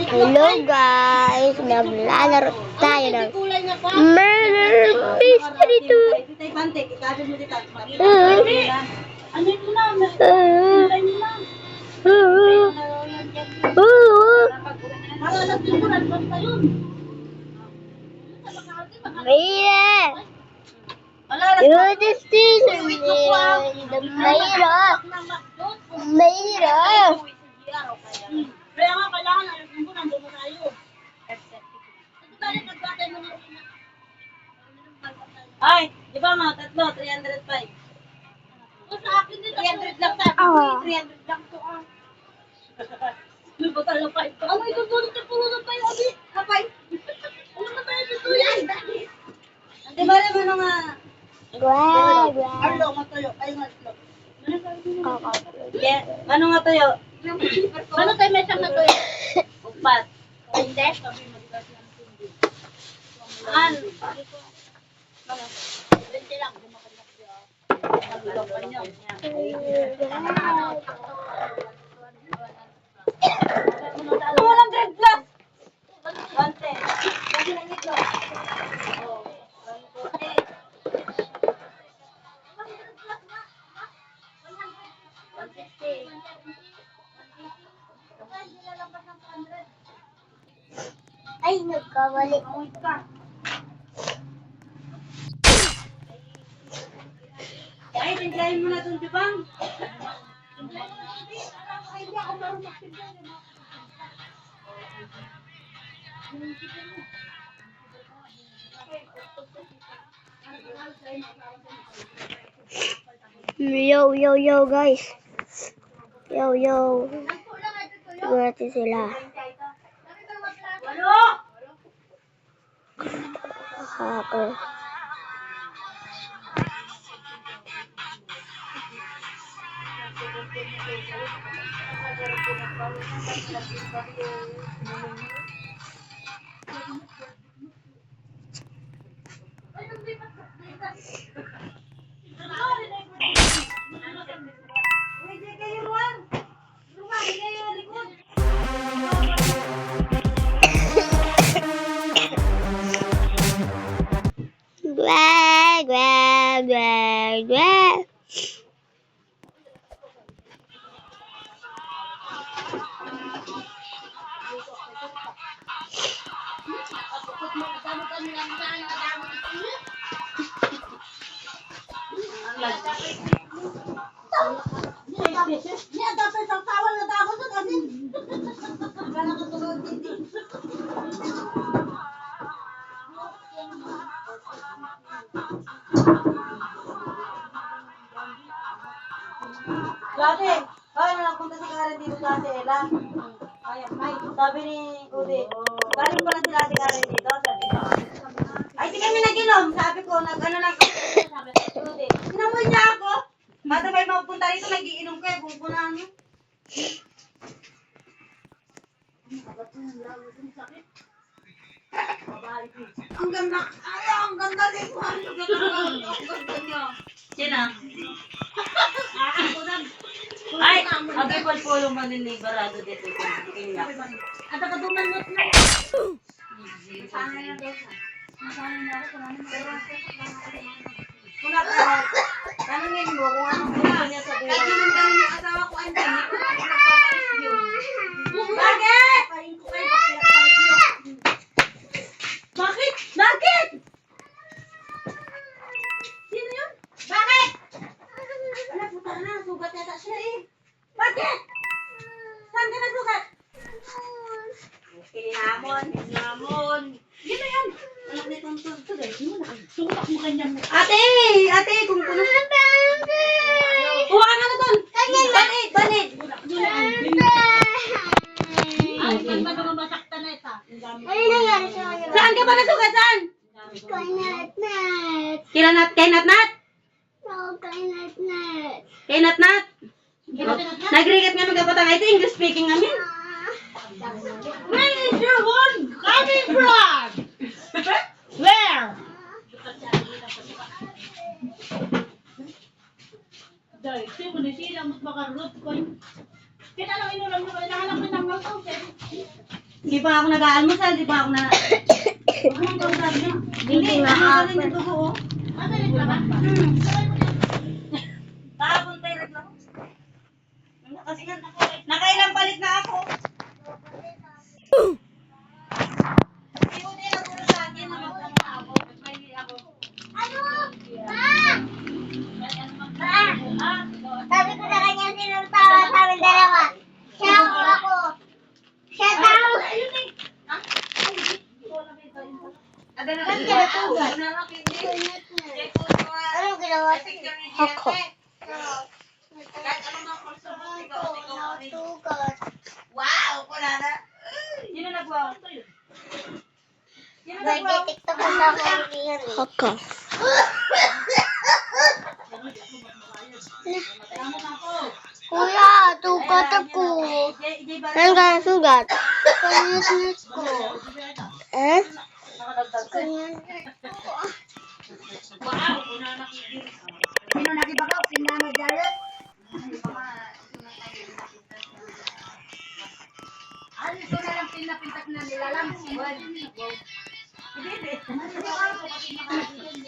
Hello guys, maglalaro tayo ng murder mystery 2. Mayra, you this season, the Mayra. Kaya nga, kailangan alam mo, nandun na tayo. Ay, di ba mga tatlo, 305? Sa akin din 300 lang sabi ko, 300 lang to. May batal na 5. Ano ito tulog na puhunan tayo, Abi? Kapay? Ano na tayo dito yan? Di ba naman nga? Arlo, matuyo. Ay, matuyo. Ano nga tayo? Ano tayo may isang natuyo? Upat. Hindi. An? Hindi lang. Walang red plus. 110. Kasi lang ito. Ay, nagkawali. Ay, tingnan mo na itong Jubang. Yo guys. Yo. Gratis sila. Hacker. Gwa. Niya, dapat isang tawal na tawal sa amin. Wala ka tulog hindi. Dati, ano nagpunta si Karen dito sa Ate Ella? Ay, sabi ni Udi, galing pala sila si Karen dito, sabi niya. Ay, di kami nag-inom. Sabi ko, nag-ano lang kami. Sabi ni Udi, sinamoy niya ako. Bata may mapunta rito, nag-iinom kayo, pupunan niyo. Ang ganda. Ay, ang ganda din po. Ang ganda niya. Sino? Ay, agay palpulong man din liberado dito. At nakaduman mo na. Sana yan doon. Sana yan ako. Kuna ka. Tanungin mo kung anong gusto niya sa buhay. Lagi nang tanong yung asawa ko, ang dami ko na nagpapalit yun. Bakit? Bakit? Bakit? Sino yun? Bakit? Wala, puta na. Sugat yata siya eh. Bakit? Saan ka nasugat? Kininamon. Yun na yan. Anak ni Tonton. Sugat mo kanyang mukha. Ate, kung puno. Kuha ka na doon. Banid. Ay, ba naman masaktan na ito? Ano nangyari sa kanya? Saan ka ba nasugat? Saan? Kay Natnat. Kay Natnat? No, kay Natnat. Kay Natnat? Nag-rigat nga magkapatang. Ito English speaking namin. Where is your one coming from? Where? Dahil, siya mo na siya. Mas makarot ko. Kita lang inulam mo. Nakalap na ng mga Hindi pa ako nag-aalmusal, di pa ako na... Anong kausap niya? Hindi, ano yung dugo, oh. Ano yung reklama? Kahapon tayo reklamo. Kasi nga, nakailang palit na ako. Hindi ko din ako sa akin na magkama ako. May ako. Ano? Ma! Sabi ko sa kanya sinuntawa sa amin dalawa. Siya ako. Siya daw. Ba't ka natugat? Anong ginawa sa'yo? Ako. Wow! Wala na. Sino nagwaw? Sino Birthday nagwaw? TikTok ko sa kaibigan. Ako. Kuya, tugat ako. Saan ka nasugat? Kanyas ko. Eh? Kanyas ko. Wow! Una nakikinig. Sino nakibagaw? Si Mama Jared? Ano ito na lang pinapintak na nilalang? Hindi.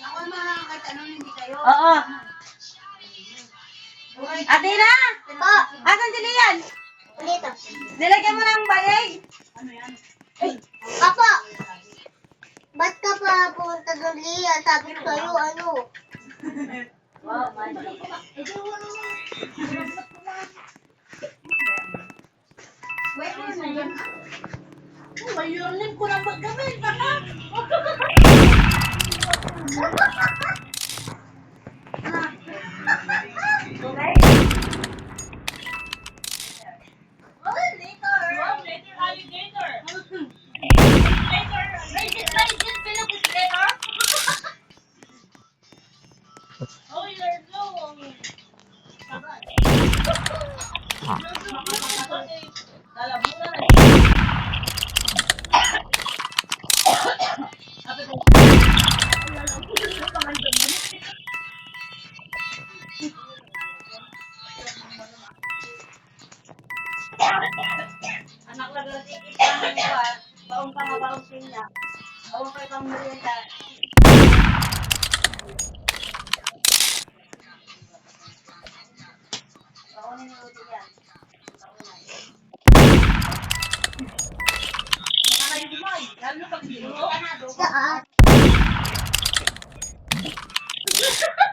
Ako naman kahit anong hindi kayo. Oo. Ate na! Po, Asan si Lian? dito. Nilagyan mo ng bayay. Papa! Ba't ka pa pumunta doon, Lia? Sabi ko sa'yo, ano? Wow, man. Wait mo na yan. Mayroon ko na maggamit. Okay? Oh, later. Wow, later alligator. Later. Legit Philippines later. Oh, you're so... Kalabunan na. Anak lang na tikit ka ng iba. Baong ka mabaong siya. Baong kayo kang merienda. Baonin mo ulit yan. Nakakayo mo ay. Lalo pag dito. Saan?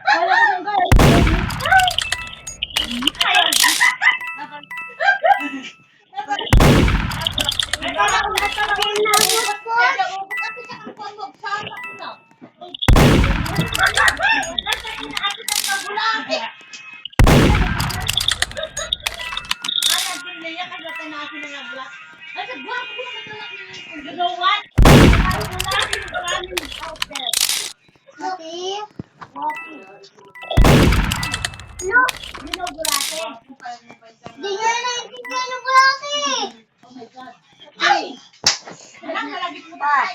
Wala ko ng girl. You know what? Happy? No, you know bulate. Di niya naiintindihan yung klase. Oh my God. Ay! Anak, nalagit mo ba?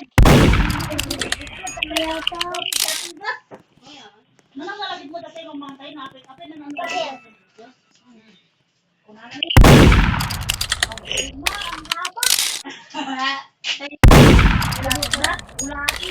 Manang nalagit mo dati ng mga tayo na apit na nang nalagit. Ma, ang haba. Bulati.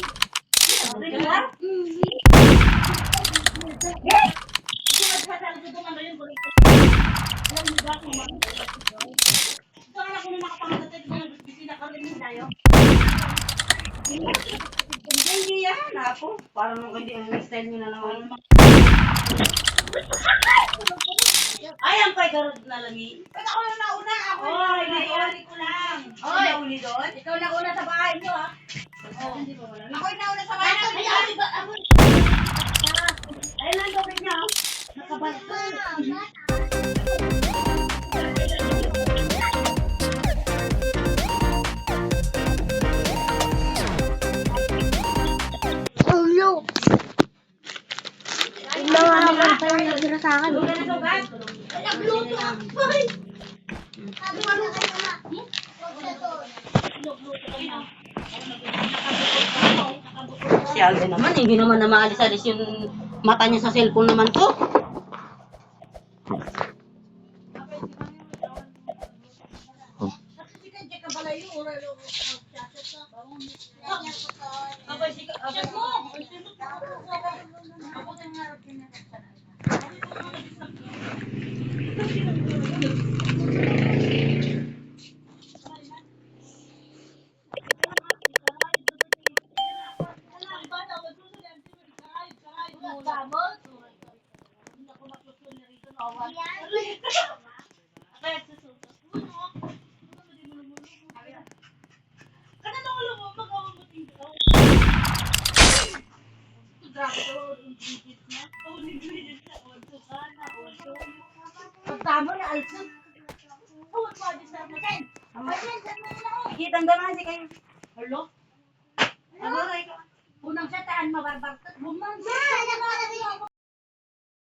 Hindi yan ako. Parang hindi ang style nyo na naman. Ay, ang pay garod na lagi. Ba't ako na nauna? Ako Oy, nauli ko lang. Oy, nauli doon? Ikaw na una sa bahay niyo, ha? Oh, hindi pa wala. Ako na una sa bahay niyo. Ayun lang gawin niya. Nakabal. Oh, no. Mga kanta yung nagdira sa akin. Lugan na sugat. Nagluto ako. Sabi ko na kayo na. Si Alvin naman, hindi naman na maalis-alis yung mata niya sa cellphone naman to. Abay, sika. Abay mo. Tama na, alsot. Kitang ganahan si kayo. Hello? Agoray ka. Unang sataan, mabarbartot. Bumang Ma,